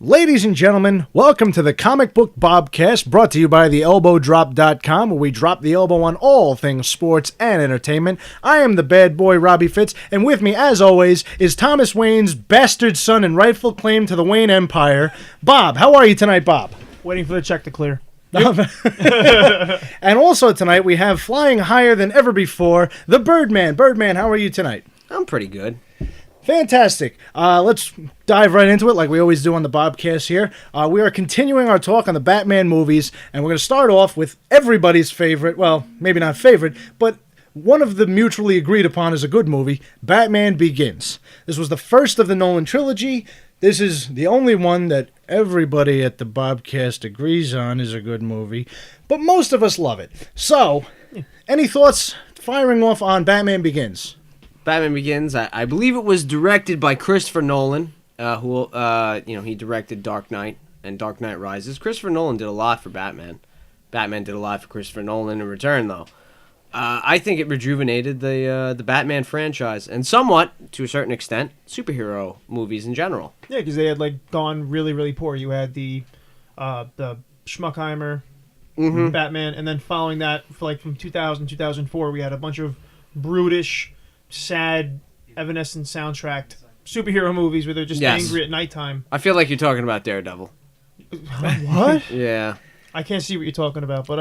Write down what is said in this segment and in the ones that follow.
Ladies and gentlemen, welcome to the Comic Book Bobcast, brought to you by theelbowdrop.com, where we drop the elbow on all things sports and entertainment. I am the bad boy, Robbie Fitz, and with me, as always, is Thomas Wayne's bastard son and rightful claim to the Wayne Empire, Bob. How are you tonight, Bob? Waiting for the check to clear. And also tonight, we have flying higher than ever before, the Birdman. Birdman, how are you tonight? I'm pretty good. Fantastic. Let's dive right into it like we always do on the Bobcast here. We are continuing our talk on the Batman movies, and we're going to start off with everybody's favorite, well, maybe not favorite, but one of the mutually agreed upon as a good movie, Batman Begins. This was the first of the Nolan trilogy. This is the only one that everybody at the Bobcast agrees on is a good movie, but most of us love it. So, any thoughts firing off on Batman Begins? Batman Begins, I believe it was directed by Christopher Nolan, who he directed Dark Knight and Dark Knight Rises. Christopher Nolan did a lot for Batman. Batman did a lot for Christopher Nolan in return, though. I think it rejuvenated the Batman franchise, and somewhat, to a certain extent, superhero movies in general. Yeah, because they had gone really, really poor. You had the Schmuckheimer Batman, and then following that, from 2000 2004, we had a bunch of brutish, sad, evanescent soundtracked superhero movies where they're just angry at nighttime. I feel like you're talking about Daredevil. What? Yeah. I can't see what you're talking about, but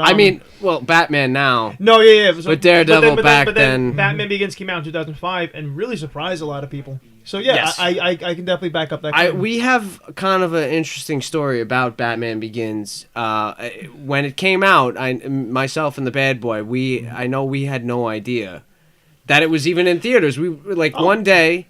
Batman now. No, yeah. So, but Daredevil back then. Batman Begins came out in 2005 and really surprised a lot of people. So yeah, yes. I can definitely back up that claim. We have kind of an interesting story about Batman Begins. When it came out, myself and the bad boy, I know we had no idea that it was even in theaters. We one day,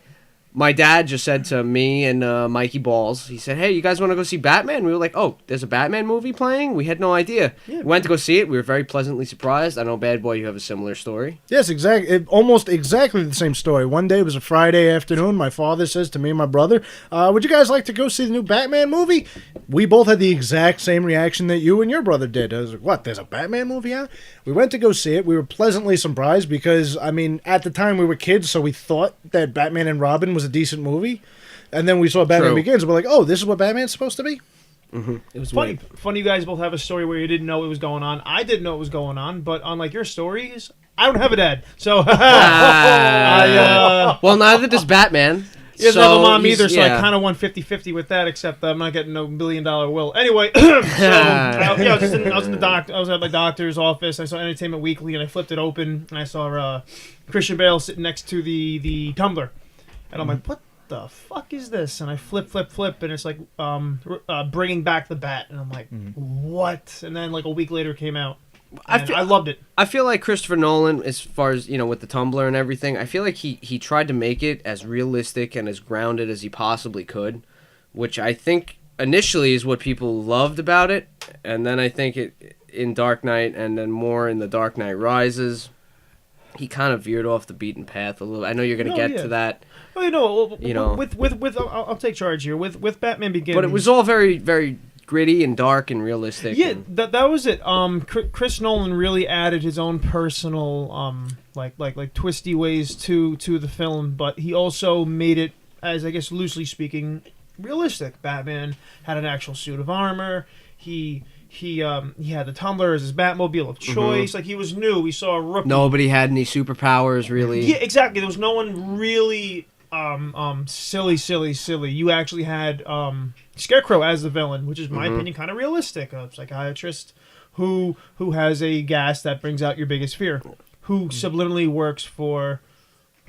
my dad just said to me and Mikey Balls, he said, "Hey, you guys want to go see Batman?" We were like, "Oh, there's a Batman movie playing?" We had no idea. Yeah. We went to go see it. We were very pleasantly surprised. I know, Bad Boy, you have a similar story. Yes, exactly. Almost exactly the same story. One day, it was a Friday afternoon. My father says to me and my brother, "Would you guys like to go see the new Batman movie?" We both had the exact same reaction that you and your brother did. I was like, "What, there's a Batman movie out?" We went to go see it. We were pleasantly surprised because, at the time we were kids, so we thought that Batman and Robin was a decent movie. And then we saw Batman Begins, and we're like, "Oh, this is what Batman's supposed to be?" Mm-hmm. It was funny. Funny, you guys both have a story where you didn't know it was going on. I didn't know it was going on, but unlike your stories, I don't have a dad. So, well, neither does Batman. He doesn't have a mom either, so I kind of won 50-50 with that, except I'm not getting no $1 billion will. Anyway, I was at my doctor's office. I saw Entertainment Weekly, and I flipped it open, and I saw Christian Bale sitting next to the tumbler. And I'm like, what the fuck is this? And I flip, and it's like Bringing Back the Bat. And I'm like, what? And then a week later it came out. I loved it. I feel like Christopher Nolan, as far as, with the Tumblr and everything, I feel like he tried to make it as realistic and as grounded as he possibly could, which I think initially is what people loved about it. And then I think in Dark Knight and then more in The Dark Knight Rises, he kind of veered off the beaten path a little. I know you're going to get to that. Well, with I'll take charge here. With Batman Begins. But it was all very, very gritty and dark and realistic. Yeah, that was it. Chris Nolan really added his own personal like twisty ways to the film, but he also made it, as I guess loosely speaking, realistic. Batman had an actual suit of armor. He had the Tumbler as his Batmobile of choice. He was new. We saw a rookie. Nobody had any superpowers, really. Yeah, exactly. There was no one really silly. You actually had Scarecrow as the villain, which is, in my opinion, kind of realistic. A psychiatrist who has a gas that brings out your biggest fear, who subliminally works for,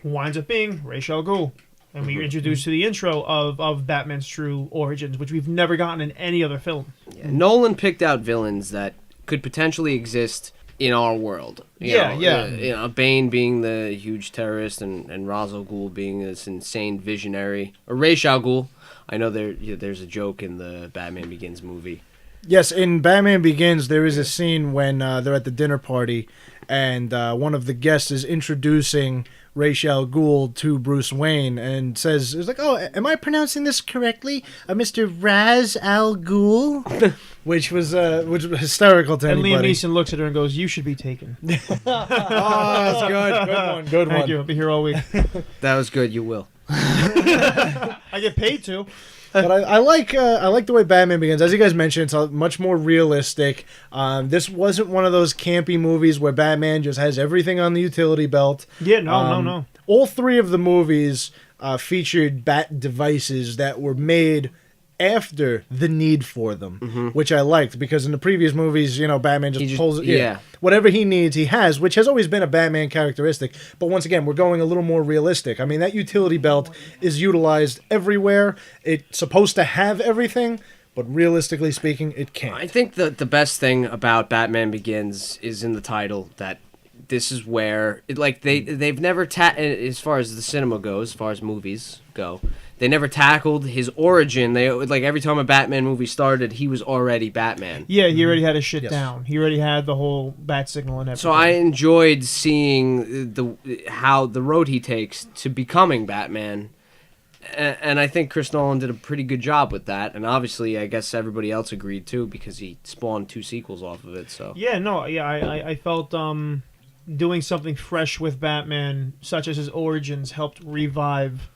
who winds up being Ra's al Ghul. And we are introduced to the intro of Batman's true origins, which we've never gotten in any other film. Yeah, Nolan picked out villains that could potentially exist in our world. Bane being the huge terrorist, and Ra's al Ghul being this insane visionary. Or Ra's al Ghul. I know there's a joke in the Batman Begins movie. Yes, in Batman Begins, there is a scene when they're at the dinner party, and one of the guests is introducing Ra's al Ghul to Bruce Wayne and says, "It's like, oh, am I pronouncing this correctly? Mr. Ra's al Ghul?" which was hysterical to anybody. And Liam Neeson looks at her and goes, "You should be taken." Oh, that's good. Good one. Thank you. I'll be here all week. That was good. You will. I get paid to. But I like the way Batman Begins. As you guys mentioned, it's much more realistic. This wasn't one of those campy movies where Batman just has everything on the utility belt. Yeah, no. All three of the movies featured bat devices that were made after the need for them, which I liked, because in the previous movies, Batman just pulls whatever he needs, he has, which has always been a Batman characteristic. But once again, we're going a little more realistic. I mean, that utility belt is utilized everywhere. It's supposed to have everything, but realistically speaking, it can't. I think the best thing about Batman Begins is in the title, that this is where they've never as far as the cinema goes, as far as movies go, they never tackled his origin. They every time a Batman movie started, he was already Batman. Yeah, he already had his shit down. He already had the whole bat signal and everything. So I enjoyed seeing how the road he takes to becoming Batman. And I think Chris Nolan did a pretty good job with that. And obviously, I guess everybody else agreed too, because he spawned 2 sequels off of it. So I felt doing something fresh with Batman, such as his origins, helped revive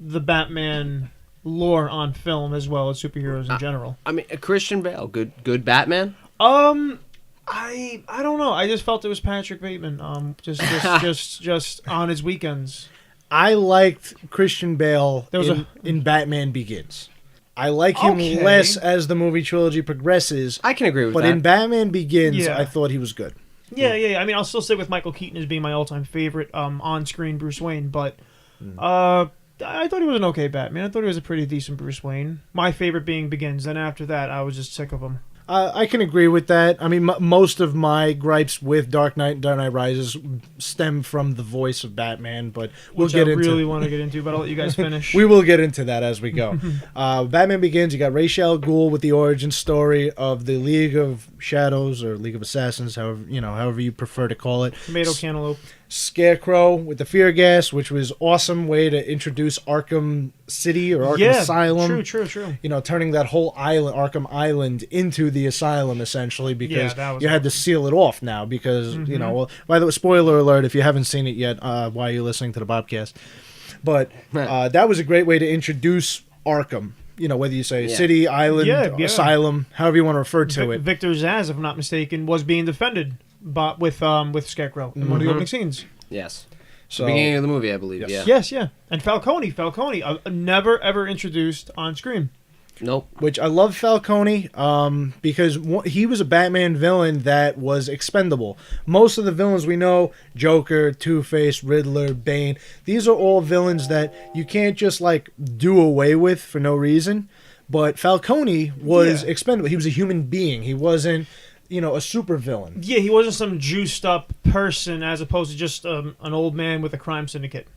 the Batman lore on film as well as superheroes in general. I mean, Christian Bale, good Batman. I don't know. I just felt it was Patrick Bateman. Just on his weekends. I liked Christian Bale in Batman Begins. I like him less as the movie trilogy progresses. I can agree with that. But in Batman Begins, I thought he was good. Yeah. I mean, I'll still stick with Michael Keaton as being my all-time favorite on-screen Bruce Wayne, but I thought he was an okay Batman. I thought he was a pretty decent Bruce Wayne. My favorite being Begins. Then after that, I was just sick of him. I can agree with that. I mean, most of my gripes with Dark Knight and Dark Knight Rises stem from the voice of Batman, but we'll get into. I really want to get into, but I'll let you guys finish. We will get into that as we go. Batman Begins. You got Ra's al Ghul with the origin story of the League of Shadows or League of Assassins, however you prefer to call it. Tomato cantaloupe. Scarecrow with the fear gas, which was awesome way to introduce Arkham City or Arkham Asylum. True. Turning that whole island, Arkham Island, into the asylum essentially, because you had to seal it off now because, by the way, spoiler alert if you haven't seen it yet, while you're listening to the Bobcast. But that was a great way to introduce Arkham. Whether you say city, island, asylum, however you want to refer to it. Victor Zsasz, if I'm not mistaken, was being defended with Scarecrow in one of the opening scenes. Yes. So, the beginning of the movie, I believe. Yes. And Falcone, never ever introduced on screen. Nope. Which I love Falcone because he was a Batman villain that was expendable. Most of the villains we know, Joker, Two-Face, Riddler, Bane, these are all villains that you can't just do away with for no reason. But Falcone was expendable. He was a human being. He wasn't a super villain. Yeah, he wasn't some juiced up person as opposed to just an old man with a crime syndicate.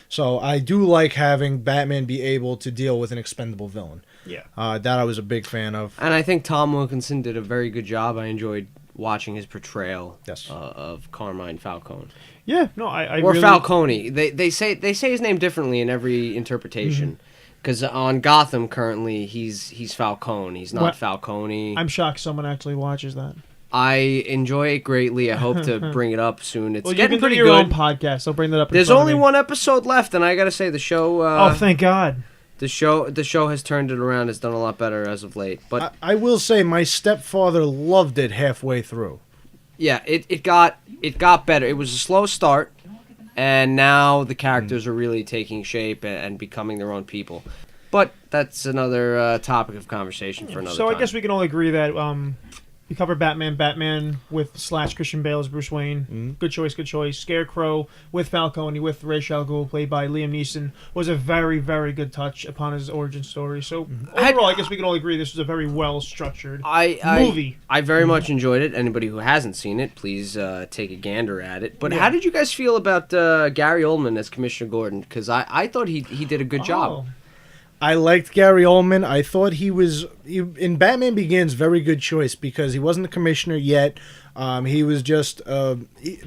So I do like having Batman be able to deal with an expendable villain. Yeah. That I was a big fan of. And I think Tom Wilkinson did a very good job. I enjoyed watching his portrayal of Carmine Falcone. Yeah, no, I or really... Falcone. They say his name differently in every interpretation. Because on Gotham currently, he's Falcone. He's not Falcone. I'm shocked someone actually watches that. I enjoy it greatly. I hope to bring it up soon. It's getting pretty good. Your own podcast. I'll bring that up. There's only one episode left, and I gotta say the show. Oh, thank God. The show has turned it around. Has done a lot better as of late. But I will say my stepfather loved it halfway through. Yeah, it got better. It was a slow start, and now the characters are really taking shape and becoming their own people. But that's another topic of conversation for another time. So I guess we can all agree that we covered Batman with / Christian Bale as Bruce Wayne. Good choice. Scarecrow with Falcone, with Ra's al Ghul, played by Liam Neeson, was a very, very good touch upon his origin story. So overall, I guess we can all agree this was a very well-structured movie. I very much enjoyed it. Anybody who hasn't seen it, please take a gander at it. But how did you guys feel about Gary Oldman as Commissioner Gordon? Because I thought he did a good job. I liked Gary Oldman. I thought he was, in Batman Begins, very good choice because he wasn't the commissioner yet. He was just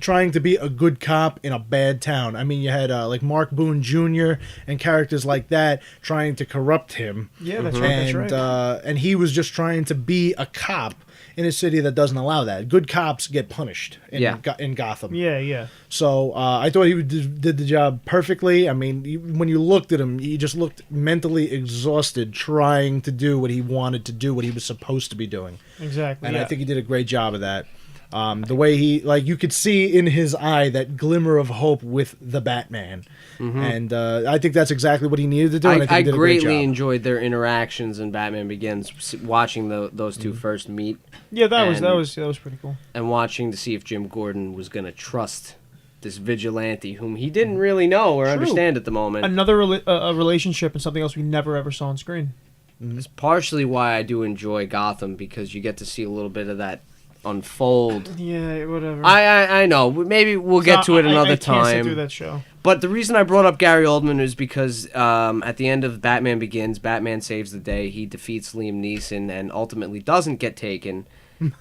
trying to be a good cop in a bad town. I mean, you had like Mark Boone Jr. and characters like that trying to corrupt him. Yeah, that's right. That's right. And he was just trying to be a cop in a city that doesn't allow that. Good cops get punished in Gotham. Yeah. So I thought he did the job perfectly. I mean, when you looked at him, he just looked mentally exhausted trying to do what he wanted to do, what he was supposed to be doing. Exactly. And I think he did a great job of that. The way you could see in his eye that glimmer of hope with the Batman. And I think that's exactly what he needed to do. And I think he did a great greatly job. enjoyed their interactions in Batman Begins, watching those two first meet. Yeah, that was pretty cool. And watching to see if Jim Gordon was going to trust this vigilante whom he didn't really know or understand at the moment. Another relationship and something else we never ever saw on screen. It's partially why I do enjoy Gotham, because you get to see a little bit of that unfold. Yeah, whatever. I know. Maybe we'll get to it another time. I can't sit through that show. But the reason I brought up Gary Oldman is because at the end of Batman Begins, Batman saves the day. He defeats Liam Neeson and ultimately doesn't get taken.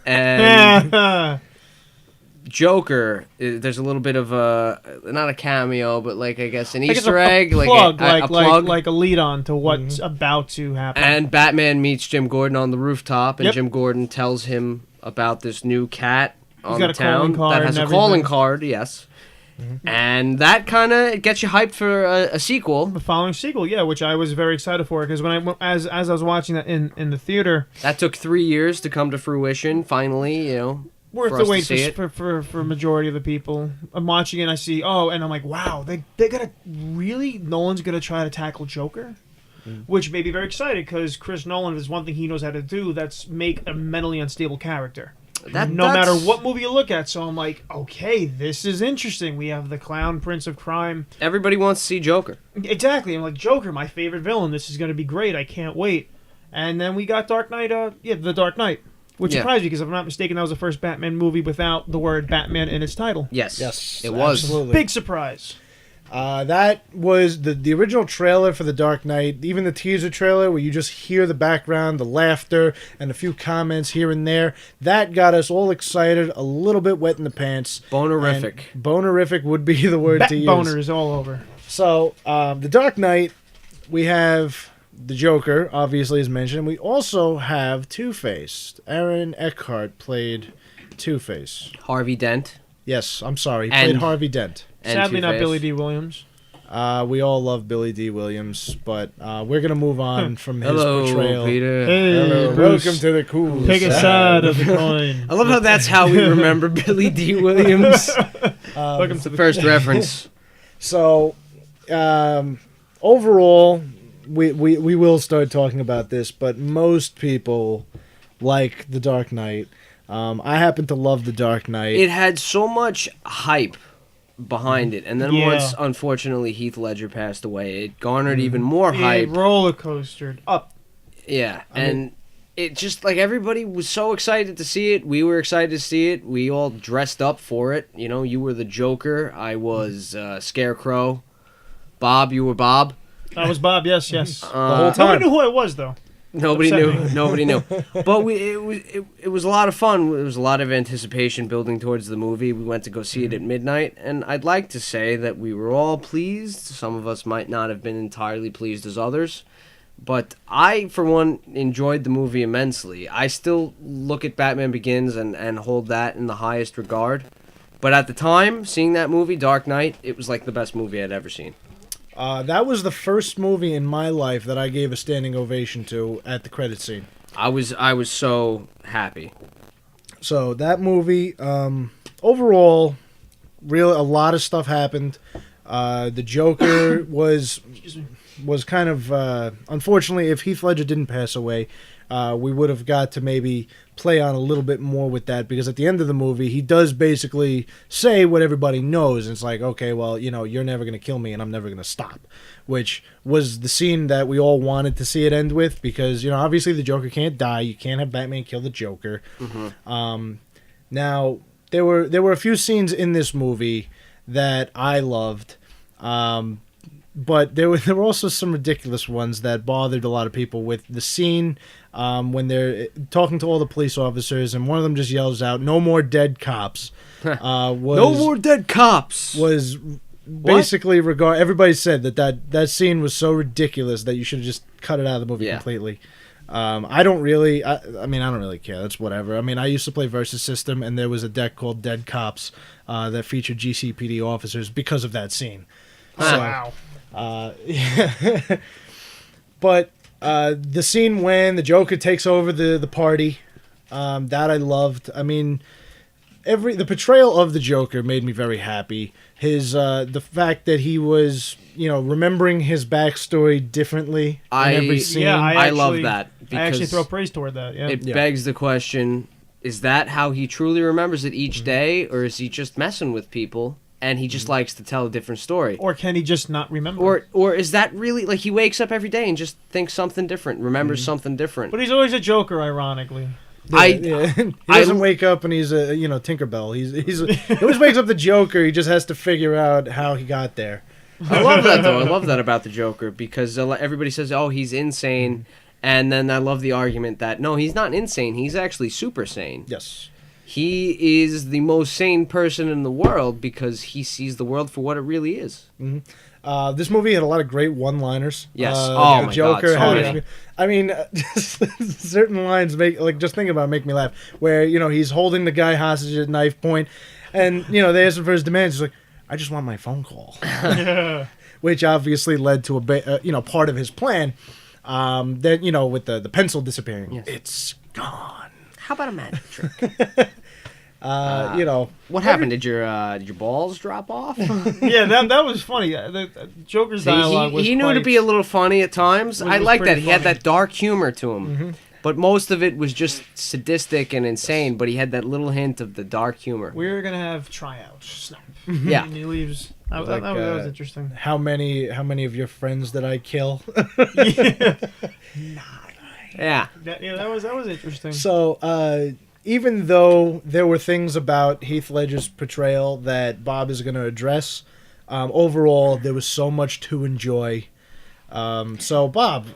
And Joker, there's a little bit of not a cameo, but like I guess an Easter egg, a plug, like a lead on to what's about to happen. And Batman meets Jim Gordon on the rooftop, and Jim Gordon tells him about this new cat on the town that has a calling card. Yes. And that kind of gets you hyped for a sequel. The following sequel, yeah, which I was very excited for, because when as I was watching that in the theater, that took 3 years to come to fruition. Finally, worth the wait for majority of the people. I'm watching it, and I see, and I'm like, wow, they gotta really, Nolan's gonna try to tackle Joker, which made me very excited, because Chris Nolan is one thing he knows how to do. That's make a mentally unstable character. No matter what movie you look at. So I'm like, okay, this is interesting. We have the clown prince of crime. Everybody wants to see Joker. Exactly. I'm like, Joker, my favorite villain. This is going to be great. I can't wait. And then we got Dark Knight. The Dark Knight. Which surprised me, because if I'm not mistaken, that was the first Batman movie without the word Batman in its title. Yes, it was. Absolutely. Big surprise. That was the original trailer for The Dark Knight, even the teaser trailer where you just hear the background, the laughter, and a few comments here and there. That got us all excited, a little bit wet in the pants. Bonerific. And bonerific would be the word to use. Boners all over. So, The Dark Knight, we have the Joker, obviously, as mentioned. We also have Two-Face. Aaron Eckhart played Two-Face. Harvey Dent. Yes, I'm sorry. He played Harvey Dent. Sadly, not Billy D. Williams. We all love Billy D. Williams, but we're gonna move on from his Hello, portrayal. Peter. Hey, hello, Bruce. welcome to the cool. Pick a side of the coin. I love how that's how we remember Billy D. Williams. Welcome to the first reference. So, overall, we will start talking about this, but most people like The Dark Knight. I happen to love The Dark Knight. It had so much hype behind it, and then once unfortunately Heath Ledger passed away, it garnered even more hype. It roller coastered up. Yeah, and it just like everybody was so excited to see it. We were excited to see it. We all dressed up for it. You were the Joker. I was Scarecrow. Bob, you were Bob. I was Bob. Yes. The whole time. Nobody knew who I was, though. Nobody knew. But it was a lot of fun. There was a lot of anticipation building towards the movie. We went to go see it at midnight, and I'd like to say that we were all pleased. Some of us might not have been entirely pleased as others, but I, for one, enjoyed the movie immensely. I still look at Batman Begins and hold that in the highest regard. But at the time, seeing that movie, Dark Knight, it was like the best movie I'd ever seen. That was the first movie in my life that I gave a standing ovation to at the credit scene. I was so happy. So that movie, overall, really a lot of stuff happened. The Joker was kind of unfortunately, if Heath Ledger didn't pass away, we would have got to maybe play on a little bit more with that, because at the end of the movie he does basically say what everybody knows, and it's like, okay, well, you're never going to kill me and I'm never going to stop, which was the scene that we all wanted to see it end with, because obviously the Joker can't die. You can't have Batman kill the Joker. Now there were a few scenes in this movie that I loved. But there were also some ridiculous ones that bothered a lot of people with the scene when they're talking to all the police officers, and one of them just yells out, "No more dead cops." No more dead cops. Was basically everybody said that scene was so ridiculous that you should have just cut it out of the movie completely. I don't really care. That's whatever. I mean, I used to play Versus System, and there was a deck called Dead Cops that featured GCPD officers because of that scene. Wow. But the scene when the Joker takes over the party, that I loved. I mean, the portrayal of the Joker made me very happy. His the fact that he was remembering his backstory differently in every scene. Yeah, I love that. I actually throw praise toward that. Yeah. It begs the question: is that how he truly remembers it each day, or is he just messing with people? And he just likes to tell a different story. Or can he just not remember? Or is that really, like, he wakes up every day and just thinks something different, remembers something different. But he's always a Joker, ironically. He doesn't wake up and he's a Tinkerbell. He always wakes up the Joker. He just has to figure out how he got there. I love that, though. I love that about the Joker, because everybody says, oh, he's insane. And then I love the argument that, no, he's not insane. He's actually super sane. Yes. He is the most sane person in the world because he sees the world for what it really is. Mm-hmm. This movie had a lot of great one-liners. Yes. The my Joker God. So I mean, certain lines just think about it, make me laugh. Where he's holding the guy hostage at knife point, and they ask him for his demands. He's like, "I just want my phone call," which obviously led to a part of his plan. Then with the pencil disappearing, yes. It's gone. How about a magic trick? What happened? Did your balls drop off? Yeah, that was funny. The Joker's dialogue was he knew to be a little funny at times. I like that. He had that dark humor to him. Mm-hmm. But most of it was just sadistic and insane, but he had that little hint of the dark humor. We're going to have tryouts. Snap. Yeah. And he leaves. That was interesting. How many of your friends did I kill? Yeah. Yeah. That was interesting. So, even though there were things about Heath Ledger's portrayal that Bob is going to address, overall, there was so much to enjoy. So, Bob,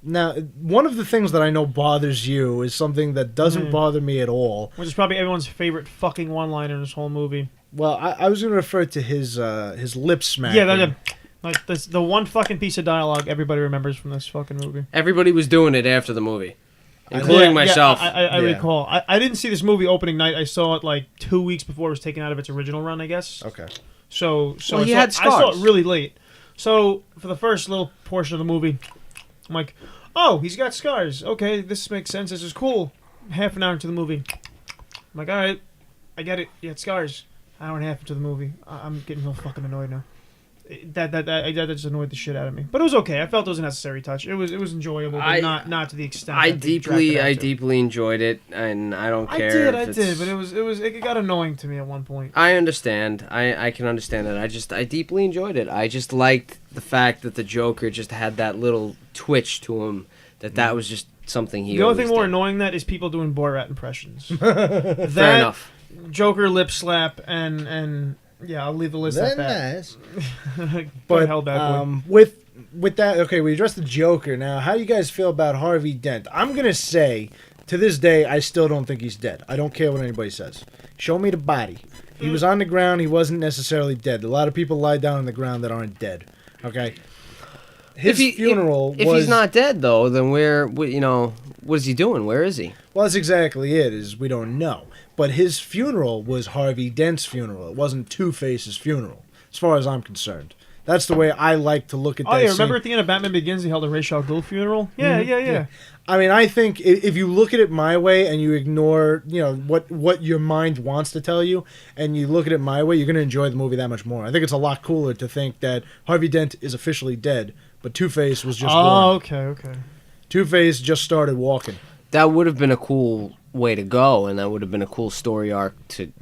now, one of the things that I know bothers you is something that doesn't bother me at all. Which is probably everyone's favorite fucking one-liner in this whole movie. Well, I was going to refer to his lip smacking. Yeah, like the one fucking piece of dialogue everybody remembers from this fucking movie. Everybody was doing it after the movie, including myself. I recall. I didn't see this movie opening night. I saw it like 2 weeks before it was taken out of its original run, I guess. Okay. So I saw it really late. So for the first little portion of the movie, I'm like, oh, he's got scars. Okay, this makes sense. This is cool. Half an hour into the movie, I'm like, all right, I get it. You had scars. Hour and a half into the movie, I'm getting real fucking annoyed now. That just annoyed the shit out of me. But it was okay. I felt it was a necessary touch. It was enjoyable, but not to the extent. I deeply enjoyed it, and I don't care. I did, but it got annoying to me at one point. I understand. I can understand it. I deeply enjoyed it. I just liked the fact that the Joker just had that little twitch to him. That was just something he. The only thing more did. annoying that is people doing Borat impressions. Fair enough. Joker lip slap and yeah, I'll leave the list at that. Nice. But hell, bad boy. With that, okay, we addressed the Joker. Now, how do you guys feel about Harvey Dent? I'm gonna say, to this day, I still don't think he's dead. I don't care what anybody says. Show me the body. He was on the ground. He wasn't necessarily dead. A lot of people lie down on the ground that aren't dead. Okay. His funeral. If he's not dead, though, then what is he doing? Where is he? Well, that's exactly it. Is we don't know. But his funeral was Harvey Dent's funeral. It wasn't Two-Face's funeral, as far as I'm concerned. That's the way I like to look at that. Oh, yeah, remember at the end of Batman Begins, he held a Ra's al Ghul funeral? Yeah. I mean, I think if you look at it my way and you ignore, what your mind wants to tell you, and you look at it my way, you're going to enjoy the movie that much more. I think it's a lot cooler to think that Harvey Dent is officially dead, but Two-Face was just born. Oh, okay. Two-Face just started walking. That would have been a cool way to go, and that would have been a cool story arc to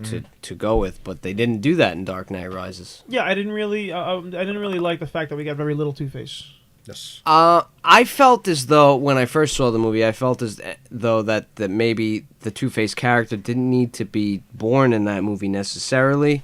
go with, but they didn't do that in Dark Knight Rises. Yeah, I didn't really like the fact that we got very little Two-Face. Yes. I felt as though when I first saw the movie, I felt as though that maybe the Two-Face character didn't need to be born in that movie necessarily.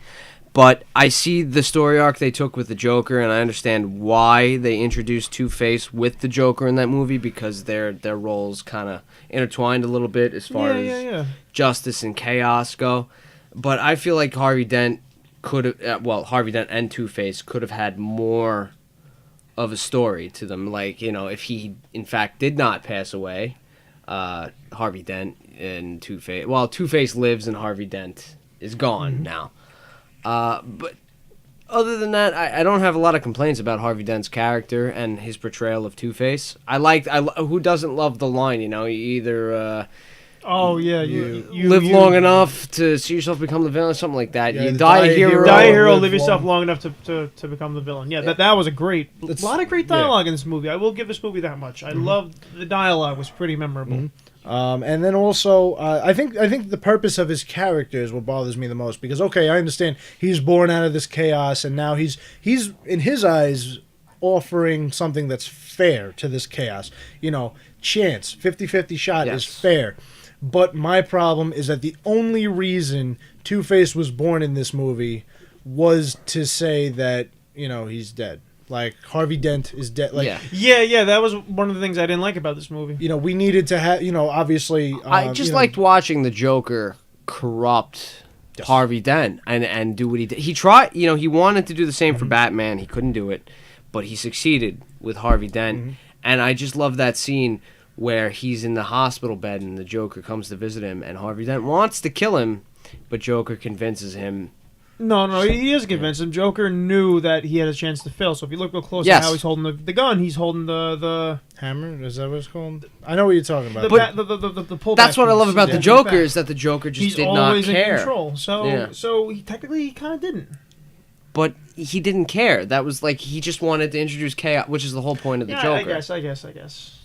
But I see the story arc they took with the Joker, and I understand why they introduced Two-Face with the Joker in that movie, because their roles kind of intertwined a little bit as far as justice and chaos go. But I feel like Harvey Dent Harvey Dent and Two-Face could have had more of a story to them. Like, if he in fact did not pass away, Harvey Dent and Two-Face. Well, Two-Face lives and Harvey Dent is gone now. But other than that, I don't have a lot of complaints about Harvey Dent's character and his portrayal of Two-Face. Who doesn't love the line, you either you live long enough to see yourself become the villain, something like that. You die a hero. Die a hero, live yourself long enough to become the villain. Yeah, that was a lot of great dialogue in this movie. I will give this movie that much. I loved the dialogue, was pretty memorable. And then also, I think the purpose of his character is what bothers me the most, because I understand he's born out of this chaos, and now he's in his eyes offering something that's fair to this chaos. Chance, 50-50 shot is fair. But my problem is that the only reason Two-Face was born in this movie was to say that, he's dead. Like, Harvey Dent is dead. Like, yeah, that was one of the things I didn't like about this movie. We needed to have, obviously... I just liked watching the Joker corrupt Harvey Dent and do what he did. He tried, he wanted to do the same for Batman. He couldn't do it, but he succeeded with Harvey Dent. And I just love that scene where he's in the hospital bed and the Joker comes to visit him, and Harvey Dent wants to kill him, but Joker convinces him. No, he is convinced him. Joker knew that he had a chance to fail, so if you look real close at how he's holding the gun, he's holding the hammer. Is that what it's called? I know what you're talking about. The pullback. That's what I love about the Joker, is that the Joker just did not care. He's always in control, so he technically kind of didn't. But he didn't care. That was like, he just wanted to introduce chaos, which is the whole point of the Joker. I guess.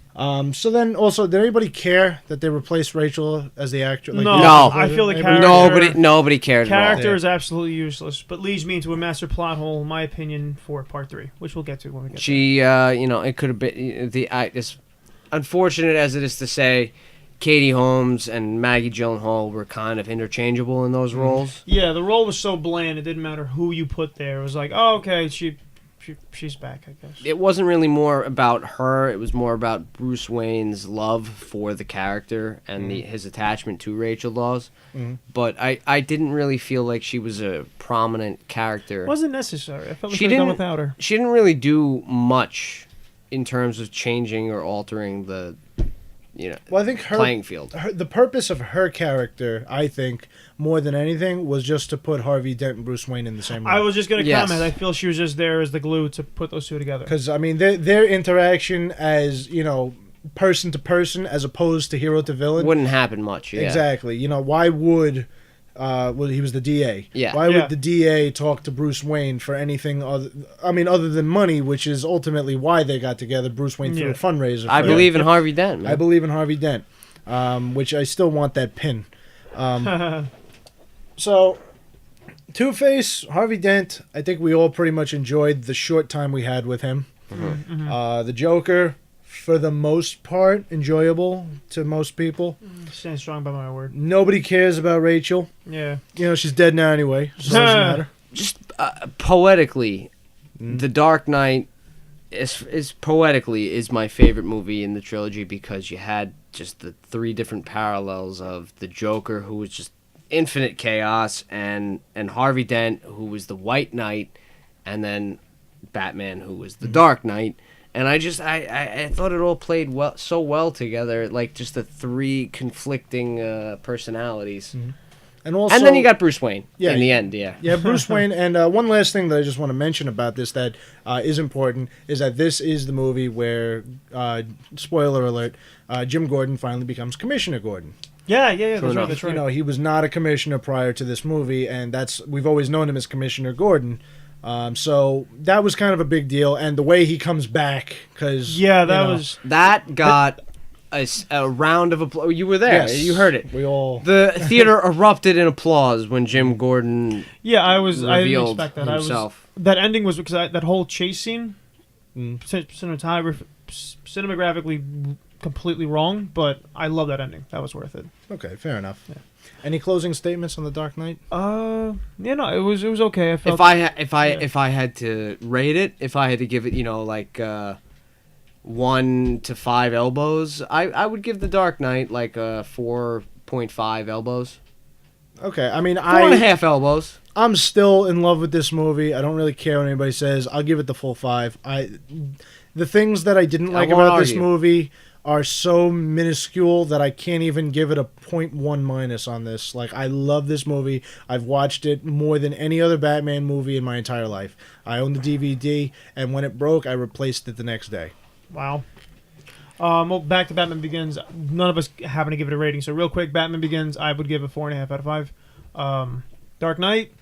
So then, also, did anybody care that they replaced Rachel as the actress? No, I feel the character... Nobody cared at all. Character is absolutely useless, but leads me into a master plot hole, in my opinion, for Part 3, which we'll get to when we get there. It could have been... as unfortunate as it is to say, Katie Holmes and Maggie Gyllenhaal were kind of interchangeable in those roles. Yeah, the role was so bland, it didn't matter who you put there. It was like, oh, okay, she's back, I guess. It wasn't really more about her. It was more about Bruce Wayne's love for the character and his attachment to Rachel Dawes. But I didn't really feel like she was a prominent character. It wasn't necessary. I felt like she done without her. She didn't really do much in terms of changing or altering the I think playing field. The purpose of her character, I think, more than anything, was just to put Harvey Dent and Bruce Wayne in the same room. I was just going to comment. I feel she was just there as the glue to put those two together. Because, their interaction as, person to person as opposed to hero to villain... wouldn't happen much, Exactly. Why would... he was the DA. Yeah. Why would the DA talk to Bruce Wayne for anything other than money, which is ultimately why they got together? Bruce Wayne threw a fundraiser. I believe in Harvey Dent, man. I believe in Harvey Dent, which I still want that pin. So, Two-Face, Harvey Dent, I think we all pretty much enjoyed the short time we had with him. The Joker, for the most part, enjoyable to most people. Stand strong by my word. Nobody cares about Rachel. Yeah. She's dead now anyway. So it doesn't matter. Just poetically, The Dark Knight is poetically is my favorite movie in the trilogy, because you had just the three different parallels of the Joker, who was just infinite chaos, and Harvey Dent, who was the White Knight, and then Batman, who was the Dark Knight. And I thought it all played so well together, like just the three conflicting personalities. And then you got Bruce Wayne in the end, Yeah, Bruce Wayne. And one last thing that I just want to mention about this that is important is that this is the movie where, spoiler alert, Jim Gordon finally becomes Commissioner Gordon. Yeah, that's right. He was not a commissioner prior to this movie, and we've always known him as Commissioner Gordon. So that was kind of a big deal, and the way he comes back, because that got a round of applause. You were there, you heard it. The theater erupted in applause when Jim Gordon. Yeah, I didn't expect that. Himself. That ending was because that whole chase scene, cinematographically completely wrong, but I love that ending. That was worth it. Okay, fair enough. Yeah. Any closing statements on The Dark Knight? Yeah, no, it was okay. I felt If I had to rate it, if I had to give it, 1 to 5 elbows, I would give The Dark Knight like a 4.5 elbows. Okay, I mean, 4.5 elbows. I'm still in love with this movie. I don't really care what anybody says. I'll give it the full 5. The things that I didn't like about this movie are so minuscule that I can't even give it a 0.1 minus on this. Like, I love this movie. I've watched it more than any other Batman movie in my entire life. I own the DVD, and when it broke, I replaced it the next day. Wow. Well, back to Batman Begins. None of us happen to give it a rating, so real quick, Batman Begins, I would give it 4.5 out of 5. Dark Knight,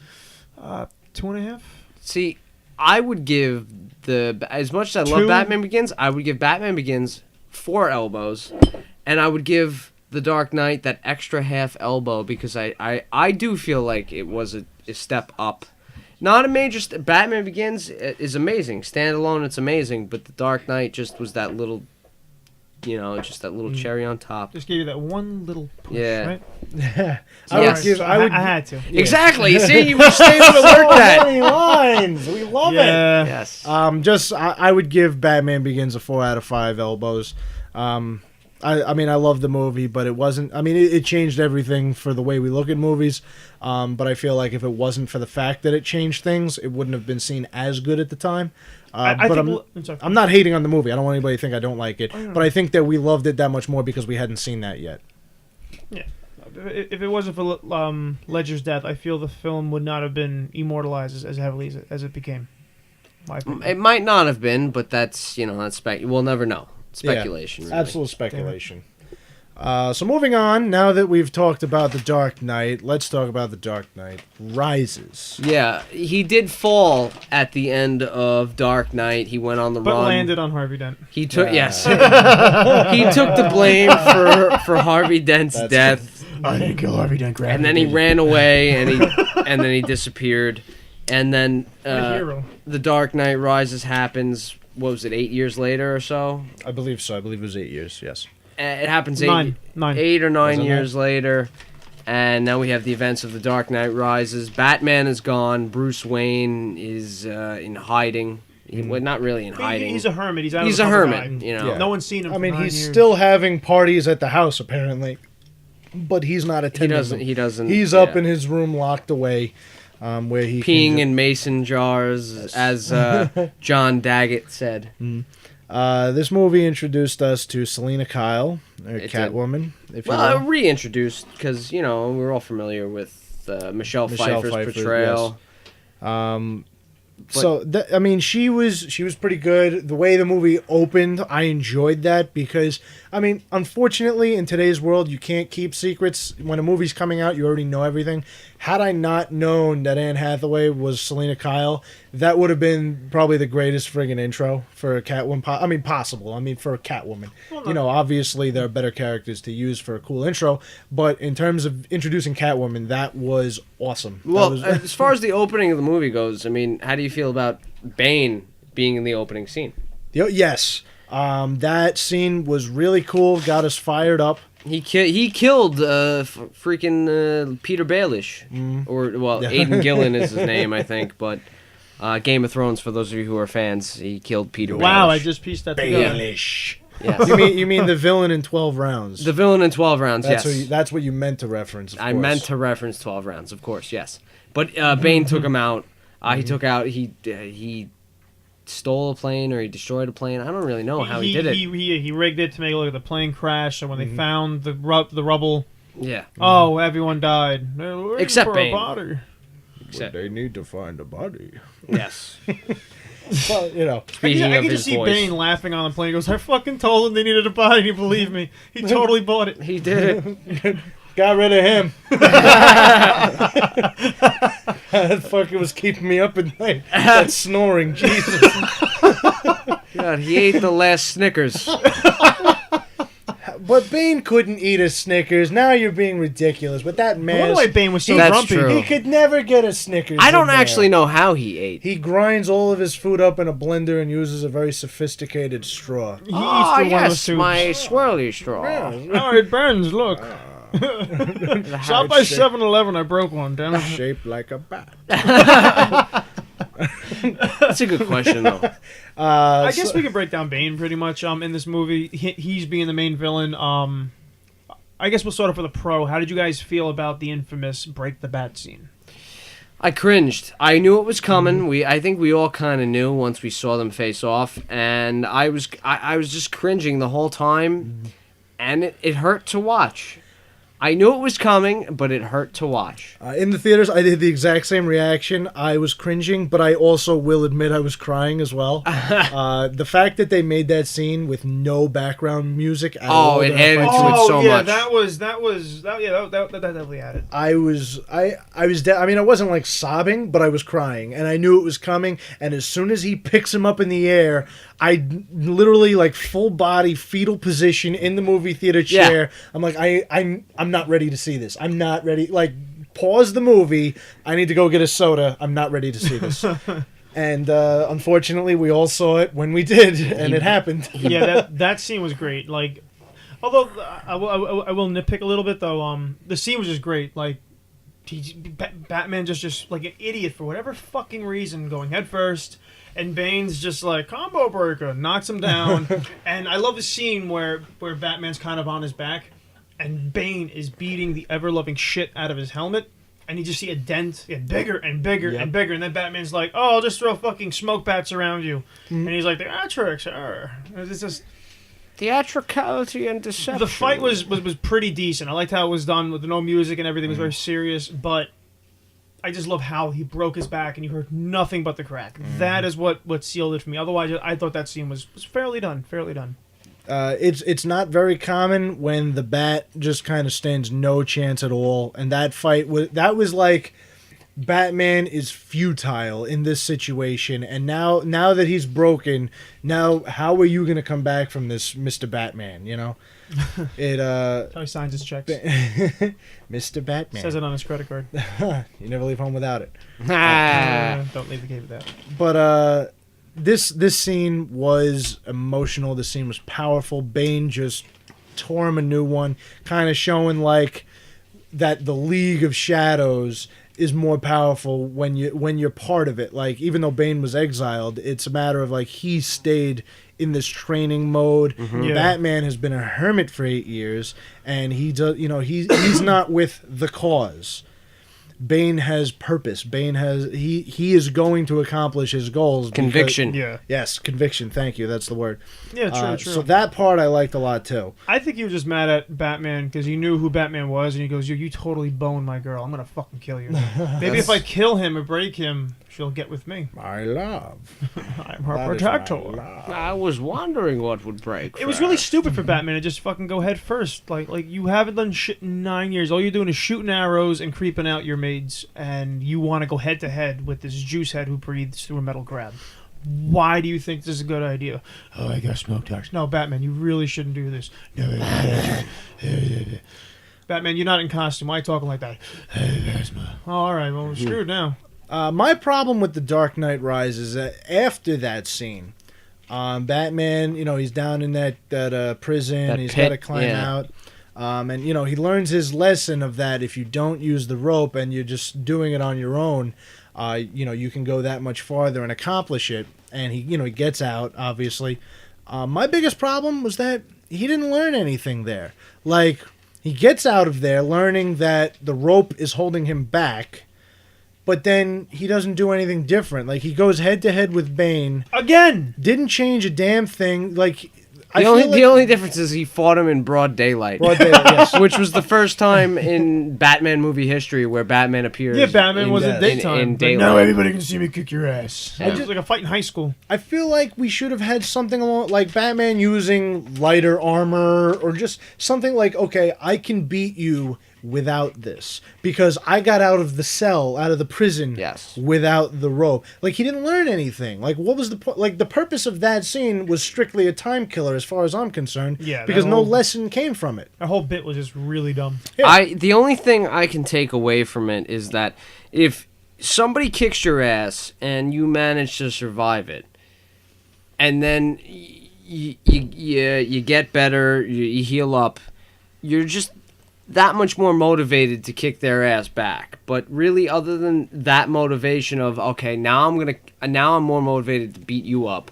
2.5. See, I would give as much as I love Batman Begins, I would give Batman Begins 4 elbows, and I would give The Dark Knight that extra half elbow because I do feel like it was a step up. Not a major Batman Begins is amazing. Standalone, it's amazing, but The Dark Knight just was that little, just that little cherry on top. Just gave you that one little push, right? I had to. Yeah. Exactly. See, you were able to work that. So many lines. We love it. Yes. I would give Batman Begins a 4 out of 5 elbows. I mean, I love the movie, but it wasn't. I mean, it changed everything for the way we look at movies. But I feel like if it wasn't for the fact that it changed things, it wouldn't have been seen as good at the time. I'm not hating on the movie. I don't want anybody to think I don't like it. But I think that we loved it that much more because we hadn't seen that yet. Yeah. If it wasn't for Ledger's death, I feel the film would not have been immortalized as heavily as it became. It might not have been, but that's we'll never know. Speculation. Yeah, really. Absolute speculation. So moving on, now that we've talked about The Dark Knight, let's talk about The Dark Knight Rises. Yeah, he did fall at the end of Dark Knight. He went on the run. But landed on Harvey Dent. He took he took the blame for Harvey Dent's death. I didn't kill Harvey Dent. And then he ran away and then he disappeared. And then The Dark Knight Rises happens. What was it, 8 years later or so? I believe so. I believe it was 8 years, yes. It happens 8 or 9 years later. And now we have the events of The Dark Knight Rises. Batman is gone. Bruce Wayne is in hiding. Well, not really in hiding. He's a hermit. He's a hermit, Yeah. No one's seen him. I mean, he's still having parties at the house, apparently. But he's not attending them. He doesn't. He's up in his room locked away. Where he peeing in mason jars, as John Daggett said. This movie introduced us to Selina Kyle, Catwoman. Reintroduced because we're all familiar with Michelle Pfeiffer's portrayal. Yes. I mean, she was pretty good. The way the movie opened, I enjoyed that because, I mean, unfortunately, in today's world, you can't keep secrets. When a movie's coming out, you already know everything. Had I not known that Anne Hathaway was Selina Kyle, that would have been probably the greatest friggin' intro for a Catwoman. Possible. I mean, for a Catwoman. Well, obviously, there are better characters to use for a cool intro, but in terms of introducing Catwoman, that was awesome. Well, as far as the opening of the movie goes, I mean, how do you feel about Bane being in the opening scene? Yes. That scene was really cool, got us fired up. He killed freaking Peter Baelish, Aidan Gillen is his name, I think, but Game of Thrones, for those of you who are fans, he killed Peter Baelish. Wow, I just pieced that together. Baelish. Yes. You mean the villain in 12 Rounds? The villain in 12 Rounds, yes. That's what you meant to reference, of course. I meant to reference 12 Rounds, of course, yes. But Bane took him out. He stole a plane or he destroyed a plane. I don't really know how he did it. He rigged it to make it look like the plane crash, and when they found the rubble, everyone died. Except Bane. But they need to find a body. Yes. Well, Speaking I of can his just see voice. Bane laughing on the plane. He goes, I fucking told him they needed a body. He believed me. He totally bought it. He did it. Got rid of him. That fucker was keeping me up at night. That snoring, Jesus. God, he ate the last Snickers. But Bane couldn't eat a Snickers. Now you're being ridiculous. With that mask... I wonder why Bane was so That's grumpy. true. He could never get a Snickers. I don't actually know how he ate. He grinds all of his food up in a blender and uses a very sophisticated straw. He eats through one of those yes, tubes. my swirly straw. Oh, it burns, look. Shop by 7-Eleven, I broke one, damn it. Shaped like a bat. That's a good question, though. I guess we could break down Bane pretty much in this movie. He's being the main villain. I guess we'll start off with a pro. How did you guys feel about the infamous break the bat scene? I cringed. I knew it was coming. I think we all kind of knew once we saw them face off, and I was just cringing the whole time, and it hurt to watch. I knew it was coming, but it hurt to watch. In the theaters, I did the exact same reaction. I was cringing, but I also will admit I was crying as well. The fact that they made that scene with no background music at all. It added to it so much. That definitely added. I wasn't like sobbing, but I was crying, and I knew it was coming. And as soon as he picks him up in the air, I literally like full body fetal position in the movie theater chair. Yeah. I'm like, I'm not ready to see this. I'm not ready. Like, pause the movie. I need to go get a soda. I'm not ready to see this. And unfortunately, we all saw it when we did, and it happened. Yeah, that scene was great. Like, although I will nitpick a little bit though. The scene was just great. Like, Batman just like an idiot for whatever fucking reason, going head first. And Bane's just like, combo breaker, knocks him down. And I love the scene where Batman's kind of on his back, and Bane is beating the ever-loving shit out of his helmet, and you just see a dent get bigger and bigger and bigger, and then Batman's like, oh, I'll just throw fucking smoke bats around you. And he's like, theatrics, it's just... Theatricality and deception. The fight was pretty decent. I liked how it was done with no music and everything was very serious, but... I just love how he broke his back and you heard nothing but the crack. That is what sealed it for me. Otherwise, I thought that scene was fairly done. It's not very common when the bat just kind of stands no chance at all. And that fight was like Batman is futile in this situation. And now that he's broken, now how are you going to come back from this, Mr. Batman? You know. That's how he signs his checks. Mr. Batman says it on his credit card. You never leave home without it. Don't leave the gate with that. But this scene was emotional. The scene was powerful. Bane just tore him a new one, kind of showing like that the League of Shadows is more powerful when you're part of it. Like, even though Bane was exiled, it's a matter of like he stayed in this training mode. Yeah. Batman has been a hermit for 8 years, and he's not with the cause. Bane has purpose. Bane has he is going to accomplish his goals. Conviction. Yes, conviction. Thank you. That's the word. Yeah, true. So that part I liked a lot too. I think he was just mad at Batman because he knew who Batman was, and he goes, "You totally boned my girl. I'm gonna fucking kill you. Maybe if I kill him or break him, she'll get with me. My love. I'm her protector." I was wondering what would break. It was really stupid for Batman to just fucking go head first. Like you haven't done shit in 9 years. All you're doing is shooting arrows and creeping out your maids, and you want to go head to head with this juice head who breathes through a metal grab. Why do you think this is a good idea? Oh, I got smoke attacks. No, Batman, you really shouldn't do this. Batman, you're not in costume. Why are you talking like that? Oh, all right, well, we're screwed now. My problem with The Dark Knight Rises is that after that scene, Batman, he's down in that prison. That he's got to climb out. And, he learns his lesson of that if you don't use the rope and you're just doing it on your own, you can go that much farther and accomplish it. And he gets out, obviously. My biggest problem was that he didn't learn anything there. Like, he gets out of there learning that the rope is holding him back, but then he doesn't do anything different. Like, he goes head to head with Bane. Again! Didn't change a damn thing. Like... The only difference is he fought him in broad daylight. Yes. Which was the first time in Batman movie history where Batman appears. Yeah, Batman was in daytime. In daylight. Now everybody can see me kick your ass. Yeah. It was like a fight in high school. I feel like we should have had something along, like Batman using lighter armor, or just something like, okay, I can beat you without this because I got out of the cell, out of the prison, without the rope. Like he didn't learn anything. Like what was the point? Like the purpose of that scene was strictly a time killer, as far as I'm concerned. Yeah, because no lesson came from it. The whole bit was just really dumb. Yeah. The only thing I can take away from it is that if somebody kicks your ass and you manage to survive it, and then you get better, you heal up, you're just that much more motivated to kick their ass back. But really, other than that motivation of okay, now I'm more motivated to beat you up.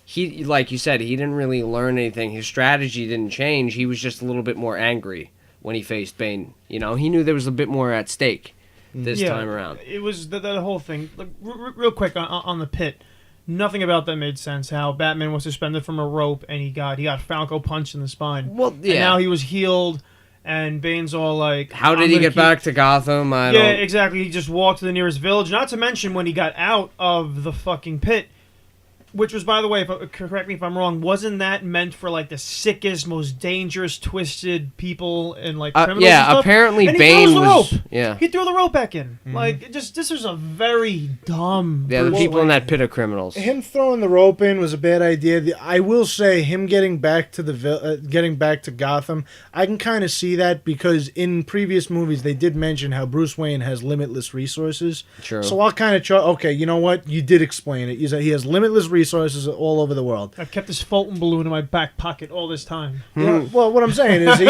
He, like you said, he didn't really learn anything. His strategy didn't change. He was just a little bit more angry when he faced Bane. You know, he knew there was a bit more at stake this time around. It was the whole thing. Like, real quick on the pit. Nothing about that made sense. How Batman was suspended from a rope and he got Falco punched in the spine. Well, yeah. And now he was healed, and Bane's all like, "How did he get back to Gotham?" Exactly. He just walked to the nearest village. Not to mention when he got out of the fucking pit. Which was, by the way, correct me if I'm wrong, wasn't that meant for, like, the sickest, most dangerous, twisted people and, like, criminals and stuff? Apparently and Bane was... Rope. Yeah. He threw the rope back in. Mm-hmm. Like, this was a very dumb... Yeah, the people in that pit of criminals. Him throwing the rope in was a bad idea. I will say, him getting back to Gotham, I can kind of see that because in previous movies, they did mention how Bruce Wayne has limitless resources. True. So I'll kind of okay, you know what? You did explain it. He has limitless resources all over the world. I've kept this Fulton balloon in my back pocket all this time. Yeah, well, what I'm saying is, he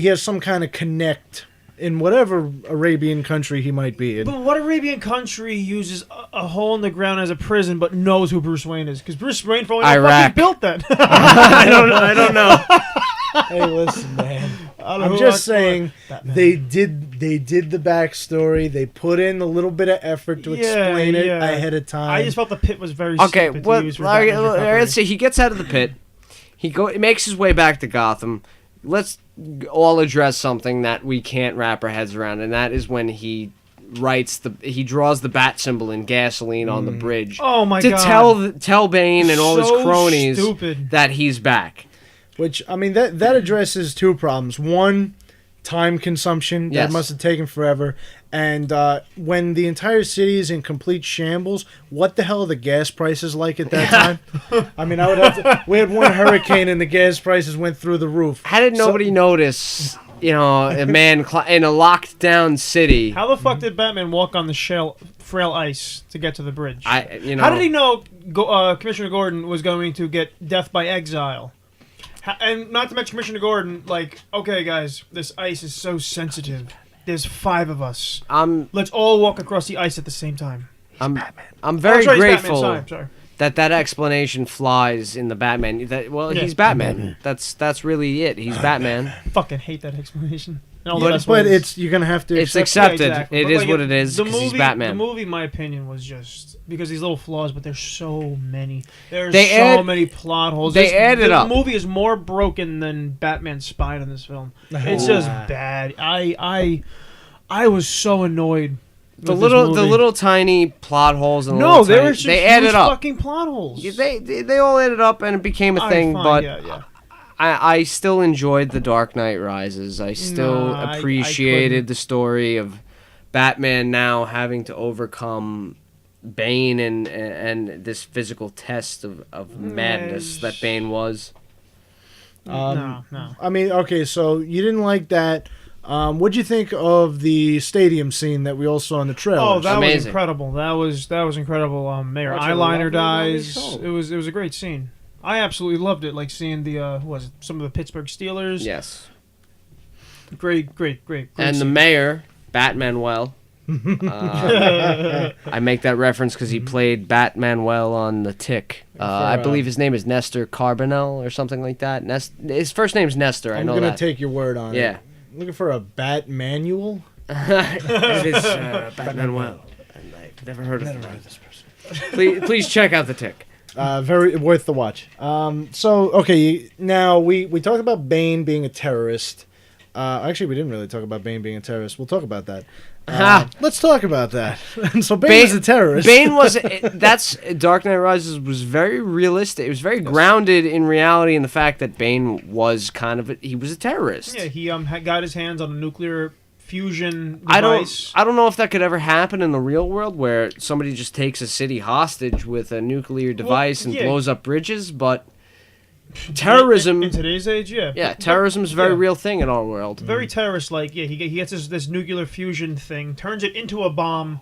has some kind of connect in whatever Arabian country he might be in. But what Arabian country uses a hole in the ground as a prison but knows who Bruce Wayne is? Because Bruce Wayne, for all I know, fucking built that. I don't know. Hey, listen, man. I'm just saying they did the backstory. They put in a little bit of effort to explain it ahead of time. I just felt the pit was very stupid to use for let's see. He gets out of the pit. He makes his way back to Gotham. Let's all address something that we can't wrap our heads around, and that is when he draws the bat symbol in gasoline on the bridge. Oh my god! To tell Bane and all his cronies that he's back. Which, I mean, that addresses two problems. One, time consumption. That must have taken forever. And when the entire city is in complete shambles, what the hell are the gas prices like at that time? I mean, we had one hurricane and the gas prices went through the roof. How did nobody notice, a man in a locked down city? How the fuck did Batman walk on the frail ice to get to the bridge? How did he know Commissioner Gordon was going to get death by exile? And not to mention Commissioner Gordon, like, okay, guys, this ice is so sensitive. There's 5 of us. Let's all walk across the ice at the same time. I'm very grateful that explanation flies in the Batman. He's Batman. That's really it. He's Batman. Fucking hate that explanation. But you're gonna have to. It's accepted. Yeah, exactly. It is what it is. Because he's Batman. The movie, in my opinion, was just because these little flaws, but there's so many. There's so many plot holes. They added up. The movie is more broken than Batman's spine in this film. It's just bad. I was so annoyed. The little tiny plot holes and they added up. Fucking plot holes. They all added up and it became a thing. But I still enjoyed The Dark Knight Rises. I still appreciated the story of Batman now having to overcome Bane and this physical test of madness that Bane was. No. I mean, okay, so you didn't like that. What'd you think of the stadium scene that we all saw in the trailer? Oh, that was incredible. That was incredible. Mayor Eyeliner dies. It was a great scene. I absolutely loved it. Like seeing some of the Pittsburgh Steelers. Yes. Great and scene. The mayor, Batmanuel. I make that reference because he played Batmanuel on The Tick. I believe his name is Nestor Carbonell or something like that. His first name's Nestor. I know that. I'm gonna take your word on it. Yeah. Looking for a bat manual? It is Batmanuel. I've never heard of this person. Please check out The Tick. Very worth the watch. So, okay, now we talked about Bane being a terrorist. Actually, we didn't really talk about Bane being a terrorist. We'll talk about that. Let's talk about that. So Bane was a terrorist. Bane was. That's Dark Knight Rises was very realistic. It was very grounded in reality, in the fact that Bane was kind of he was a terrorist. Yeah, he got his hands on a nuclear fusion device. I don't know if that could ever happen in the real world, where somebody just takes a city hostage with a nuclear device and blows up bridges, but. Terrorism in today's age, terrorism is a very real thing in our world. Very terrorist-like. Yeah, he gets this nuclear fusion thing, turns it into a bomb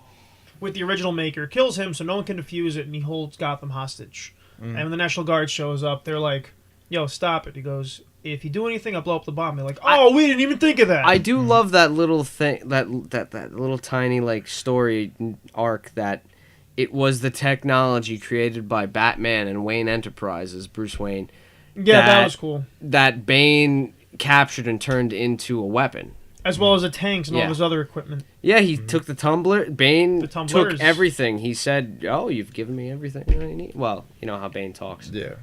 with the original maker, kills him so no one can defuse it, and he holds Gotham hostage. And when the National Guard shows up, they're like, "Yo, stop it!" He goes, "If you do anything, I'll blow up the bomb." They're like, "Oh, we didn't even think of that." I do love that little thing, that little tiny like story arc that. It was the technology created by Batman and Wayne Enterprises, Bruce Wayne. Yeah, that was cool. That Bane captured and turned into a weapon. As well as the tanks and all his other equipment. Yeah, he took the tumbler. Bane took everything. He said, "Oh, you've given me everything I need." Well, you know how Bane talks. Yeah.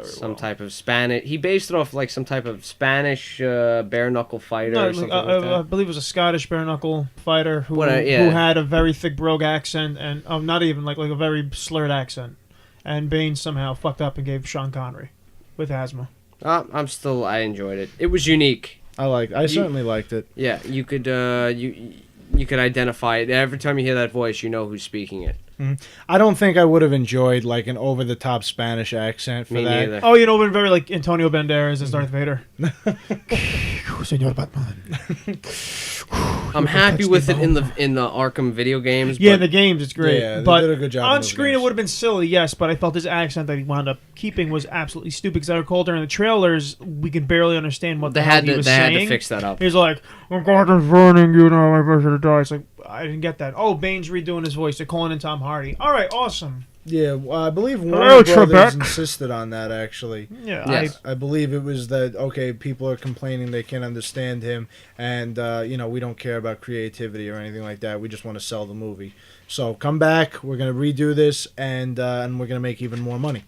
Some type of Spanish. He based it off like some type of Spanish bare knuckle fighter or something like that. I believe it was a Scottish bare knuckle fighter who had a very thick brogue accent and not even like a very slurred accent. And Bane somehow fucked up and gave Sean Connery with asthma. I enjoyed it. It was unique. I certainly liked it. Yeah, you could you could identify it. Every time you hear that voice, you know who's speaking it. Mm-hmm. I don't think I would have enjoyed like an over-the-top Spanish accent for Me that. neither. Oh, very like Antonio Banderas as Darth Vader. Señor Batman. I'm happy with it in the Arkham video games. Yeah, in the games it's great. Yeah, they but did a good job on screen it would have been silly, yes. But I felt his accent that he wound up keeping was absolutely stupid. Because I recall during the trailers we could barely understand what he was saying. They had to fix that up. He's like, "I'm God is running, my version of die." It's like I didn't get that. Oh, Bane's redoing his voice. They're calling in Tom Hardy. All right, awesome. Yeah, I believe Warner Brothers insisted on that, actually. Yeah, yes. I believe it was that, okay, people are complaining they can't understand him, and, we don't care about creativity or anything like that. We just want to sell the movie. So come back, we're going to redo this, and we're going to make even more money.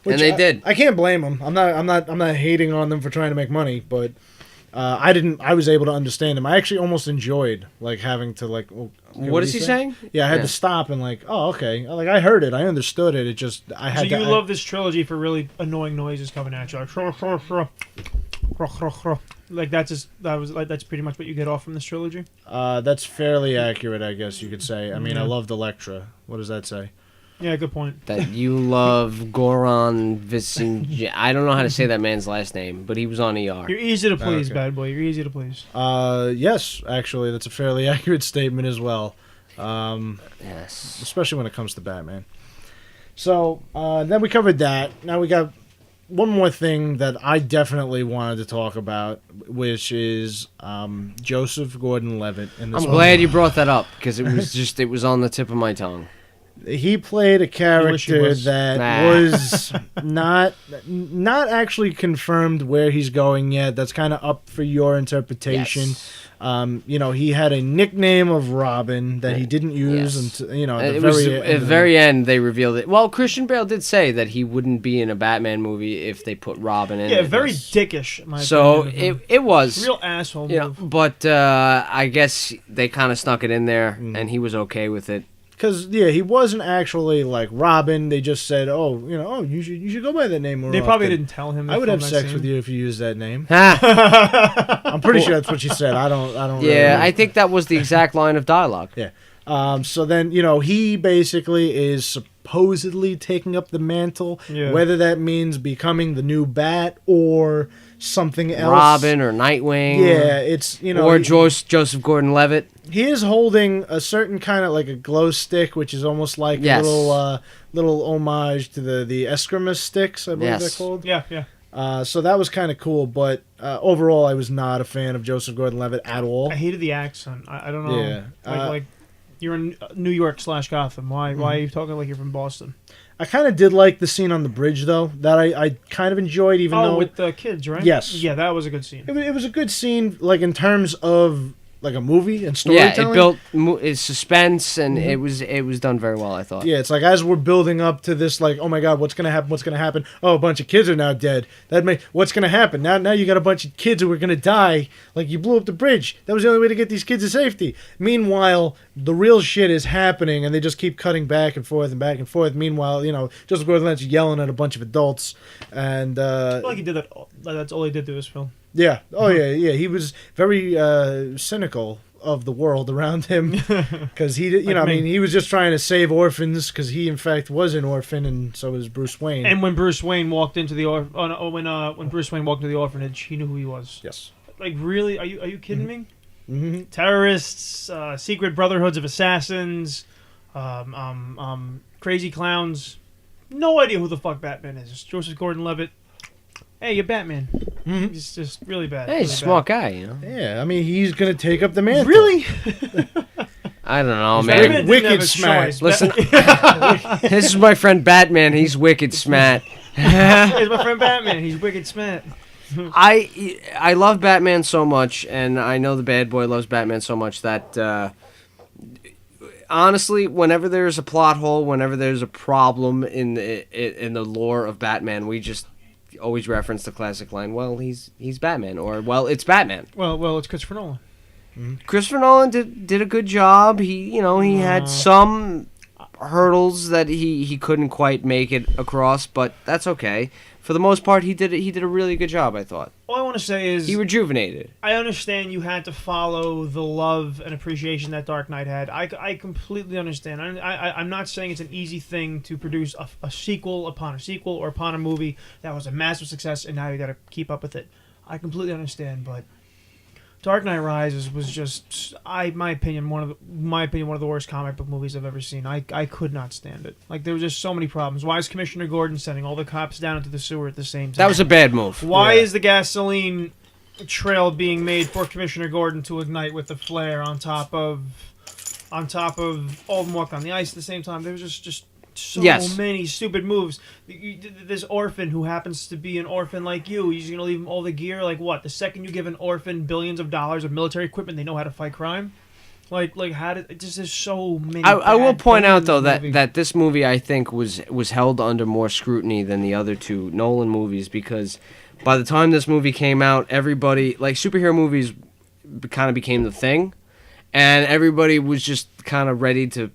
And they did. I can't blame them. I'm not hating on them for trying to make money, but... I was able to understand him. I actually almost enjoyed having to what is he saying? Yeah, I had to stop and okay. I heard it. I understood it. It just I had to. So you love this trilogy for really annoying noises coming at you, like that's pretty much what you get off from this trilogy. That's fairly accurate, I guess you could say. I mean, I loved Elektra. What does that say? Yeah, good point. That you love Goran Visinj. I don't know how to say that man's last name, but he was on ER. You're easy to please, bad boy. You're easy to please. Yes, actually, that's a fairly accurate statement as well. Yes. Especially when it comes to Batman. So, then we covered that. Now we got one more thing that I definitely wanted to talk about, which is Joseph Gordon-Levitt. I'm glad you brought that up, because it was on the tip of my tongue. He played a character that was not actually confirmed where he's going yet. That's kind of up for your interpretation. Yes. He had a nickname of Robin that he didn't use until at the very end they revealed it. Well, Christian Bale did say that he wouldn't be in a Batman movie if they put Robin in. Yeah, very dickish. It was real asshole move. But I guess they kind of snuck it in there, and he was okay with it. Because he wasn't actually like Robin. They just said, you should go by that name more They probably often. didn't tell him. I would have sex with you if you used that name. I'm pretty sure that's what she said. I don't. Yeah, I think that was the exact line of dialogue. Yeah. So then he basically is supposedly taking up the mantle. Yeah. Whether that means becoming the new Bat or something else. Robin or Nightwing. Yeah, it's or Joseph Gordon-Levitt. He is holding a certain kind of like a glow stick, which is almost like a little homage to the Eskrima sticks, I believe they're called. Yeah. So that was kind of cool, but overall, I was not a fan of Joseph Gordon-Levitt at all. I hated the accent. I don't know. Yeah. You're in New York / Gotham. Why are you talking like you're from Boston? I kind of did like the scene on the bridge, though. That I kind of enjoyed, even though... with the kids, right? Yes. Yeah, that was a good scene. It was a good scene, like, in terms of like a movie and Yeah, storytelling. it built suspense, and it was done very well, I thought. Yeah, it's like as we're building up to this, like, oh my God, what's gonna happen? What's gonna happen? Oh, a bunch of kids are now dead. What's gonna happen? Now you got a bunch of kids who are gonna die. Like, you blew up the bridge. That was the only way to get these kids to safety. Meanwhile, the real shit is happening, and they just keep cutting back and forth and back and forth. Meanwhile, Joseph Gordon-Levitt's yelling at a bunch of adults, and I feel like he did that. That's all he did to his film. yeah, oh yeah. He was very cynical of the world around him because he was just trying to save orphans because he in fact was an orphan, and so was Bruce Wayne. And when Bruce Wayne walked into the when Bruce Wayne walked into the orphanage, he knew who he was. Yes. Like, really? Are you kidding me? Mm-hmm. Terrorists, secret brotherhoods of assassins, crazy clowns. No idea who the fuck Batman is. Joseph Gordon-Levitt. Hey, you're Batman. Mm-hmm. He's just really bad. Hey, he's a smart guy, Yeah, I mean, he's gonna take up the mantle. Really? I don't know, Batman man. wicked smart. Listen, this is my friend Batman. He's wicked smart. Here's my friend Batman. He's wicked smart. I love Batman so much, and I know the bad boy loves Batman so much that honestly, whenever there's a plot hole, whenever there's a problem in the lore of Batman, we just always reference the classic line, well, he's Batman, or, well, it's Batman. Well, it's Christopher Nolan. Christopher Nolan did a good job. He had some hurdles that he couldn't quite make it across, but that's okay. For the most part, he did a really good job, I thought. All I want to say is... He rejuvenated. I understand you had to follow the love and appreciation that Dark Knight had. I completely understand. I'm not saying it's an easy thing to produce a sequel upon a sequel or upon a movie that was a massive success and now you got to keep up with it. I completely understand, but Dark Knight Rises was just, my opinion, one of the worst comic book movies I've ever seen. I could not stand it. Like, there were just so many problems. Why is Commissioner Gordon sending all the cops down into the sewer at the same time? That was a bad move. Why is the gasoline trail being made for Commissioner Gordon to ignite with the flare on top of all of them walk on the ice at the same time? There was just so many stupid moves. This orphan who happens to be an orphan like you, you're going to leave him all the gear? Like, what? The second you give an orphan billions of dollars of military equipment, they know how to fight crime? Like how did it just? There's so many. I will point out though that this movie, I think, was held under more scrutiny than the other two Nolan movies, because by the time this movie came out, everybody, like, superhero movies kind of became the thing, and everybody was just kind of ready to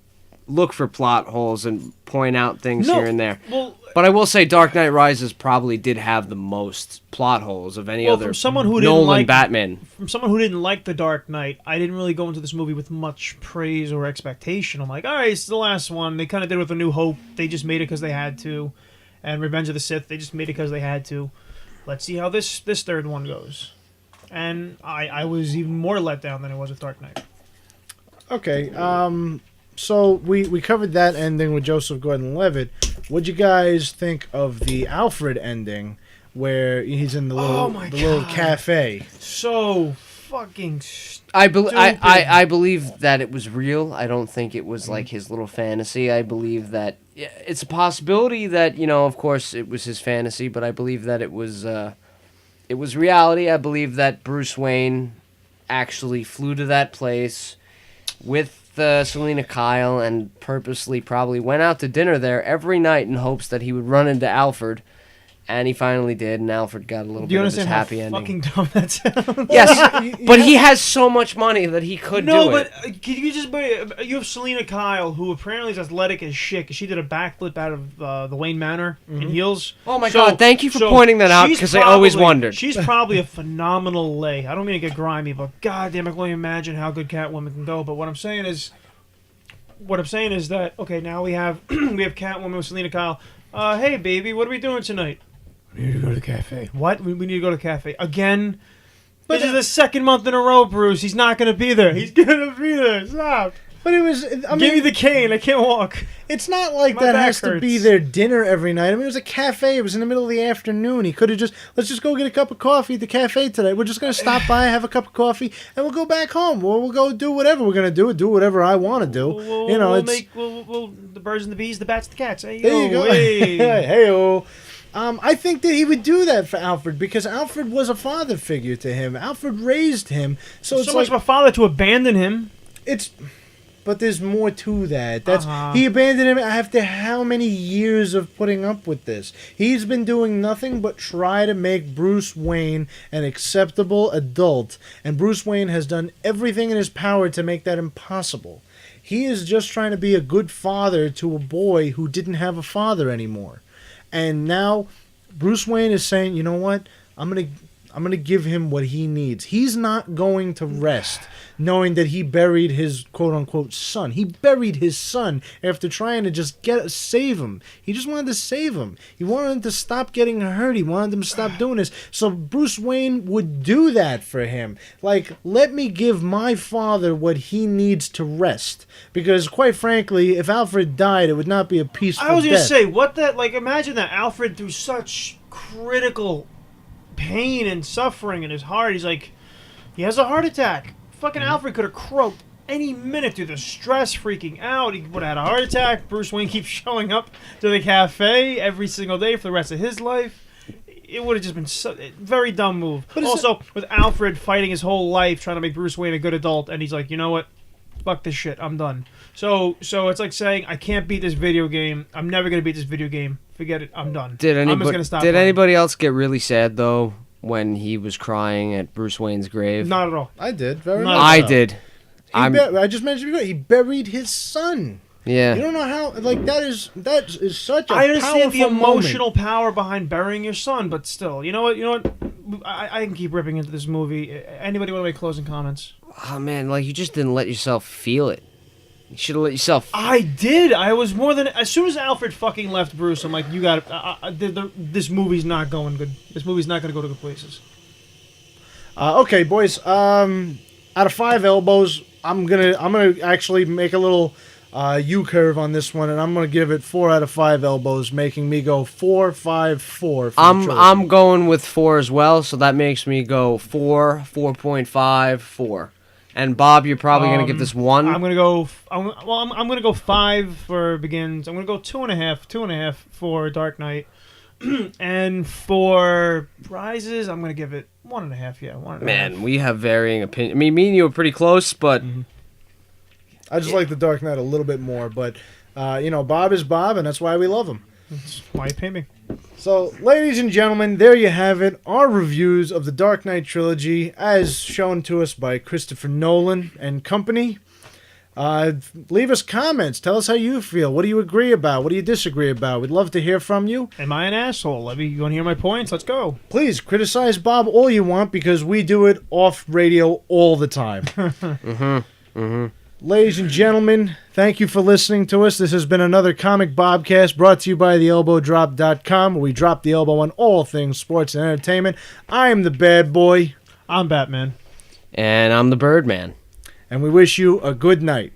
look for plot holes and point out things here and there. Well, but I will say Dark Knight Rises probably did have the most plot holes of any other Nolan Batman. From someone who didn't like The Dark Knight, I didn't really go into this movie with much praise or expectation. I'm like, all right, it's the last one. They kind of did with A New Hope. They just made it because they had to. And Revenge of the Sith, they just made it because they had to. Let's see how this third one goes. And I was even more let down than I was with Dark Knight. Okay, so we covered that ending with Joseph Gordon-Levitt. What'd you guys think of the Alfred ending, where he's in the little cafe? So fucking stupid. I believe that it was real. I don't think it was like his little fantasy. I believe that it's a possibility that, of course it was his fantasy, but I believe that it was reality. I believe that Bruce Wayne actually flew to that place with Selena Kyle and purposely probably went out to dinner there every night in hopes that he would run into Alfred, and he finally did, and Alfred got a little bit of his happy ending. Do you understand how fucking dumb that sounds? Yes, but he has so much money that he could do it. No, but can you just... You have Selena Kyle, who apparently is athletic as shit, because she did a backflip out of the Wayne Manor in heels. Oh my God, thank you for pointing that out, because I always wondered. She's probably a phenomenal lay. I don't mean to get grimy, but goddamn, I can only imagine how good Catwoman can go. But what I'm saying is that, okay, now we have Catwoman with Selena Kyle. Hey, baby, what are we doing tonight? We need to go to the cafe. What? We need to go to the cafe. Again? But this is the second month in a row, Bruce. He's not going to be there. He's going to be there. Stop. But it was... Give me the cane. I can't walk. It's not like that has to be their dinner every night. I mean, it was a cafe. It was in the middle of the afternoon. He could have just... Let's just go get a cup of coffee at the cafe today. We're just going to stop by, have a cup of coffee, and we'll go baback home. Or we'll go do whatever we're going to do whatever I want to do. We'll make the birds and the bees, the bats, the cats. Hey, there you go. Hey. Hey-o. I think that he would do that for Alfred because Alfred was a father figure to him. Alfred raised him, so it's much of a father to abandon him. But there's more to that. He abandoned him after how many years of putting up with this? He's been doing nothing but try to make Bruce Wayne an acceptable adult, and Bruce Wayne has done everything in his power to make that impossible. He is just trying to be a good father to a boy who didn't have a father anymore. And now Bruce Wayne is saying, you know what? I'm gonna give him what he needs. He's not going to rest knowing that he buried his quote-unquote son. He buried his son after trying to just save him. He just wanted to save him. He wanted him to stop getting hurt. He wanted him to stop doing this. So Bruce Wayne would do that for him. Like, let me give my father what he needs to rest. Because, quite frankly, if Alfred died, it would not be a peaceful death. I was going to say, imagine that Alfred through such critical pain and suffering in his heart. He's like, he has a heart attack. Fucking Alfred could have croaked any minute through the stress, freaking out. He would have had a heart attack. Bruce Wayne keeps showing up to the cafe every single day for the rest of his life. It would have just been a very dumb move. But also, with Alfred fighting his whole life, trying to make Bruce Wayne a good adult, and he's like, you know what? Fuck this shit. I'm done. So it's like saying, I can't beat this video game. I'm never going to beat this video game. Forget it. I'm done. I'm just going to stop playing. Anybody else get really sad, though, when he was crying at Bruce Wayne's grave? Not at all. I did. Very much. I did. I just mentioned before, he buried his son. Yeah. You don't know how, like, that is such a I understand the emotional moment. power behind burying your son, but still, you know what? I can keep ripping into this movie. Anybody want to make closing comments? Oh, man, like, you just didn't let yourself feel it. You should have let yourself... I did. I was more than... As soon as Alfred fucking left Bruce, I'm like, you got this movie's not going good. This movie's not going to go to good places. Okay, boys. Out of 5 elbows, I'm gonna actually make a little U-curve on this one, and I'm gonna give it 4 out of 5 elbows, making me go 4, 5, 4. I'm going with 4 as well, so that makes me go 4, 4.5, 4. And Bob, you're probably gonna give this 1. I'm gonna go. I'm gonna go 5 for Begins. I'm gonna go 2.5 for Dark Knight, and for Rises, I'm gonna give it 1.5. Yeah, 1.5. Man, we have varying opinions. I mean, me and you are pretty close, but I just like the Dark Knight a little bit more. But Bob is Bob, and that's why we love him. That's why you pay me. So, ladies and gentlemen, there you have it. Our reviews of the Dark Knight trilogy, as shown to us by Christopher Nolan and company. Leave us comments. Tell us how you feel. What do you agree about? What do you disagree about? We'd love to hear from you. Am I an asshole? You want to hear my points? Let's go. Please, criticize Bob all you want, because we do it off radio all the time. Ladies and gentlemen, thank you for listening to us. This has been another Comic Bobcast brought to you by theelbowdrop.com, where we drop the elbow on all things sports and entertainment. I am the bad boy. I'm Batman. And I'm the Birdman. And we wish you a good night.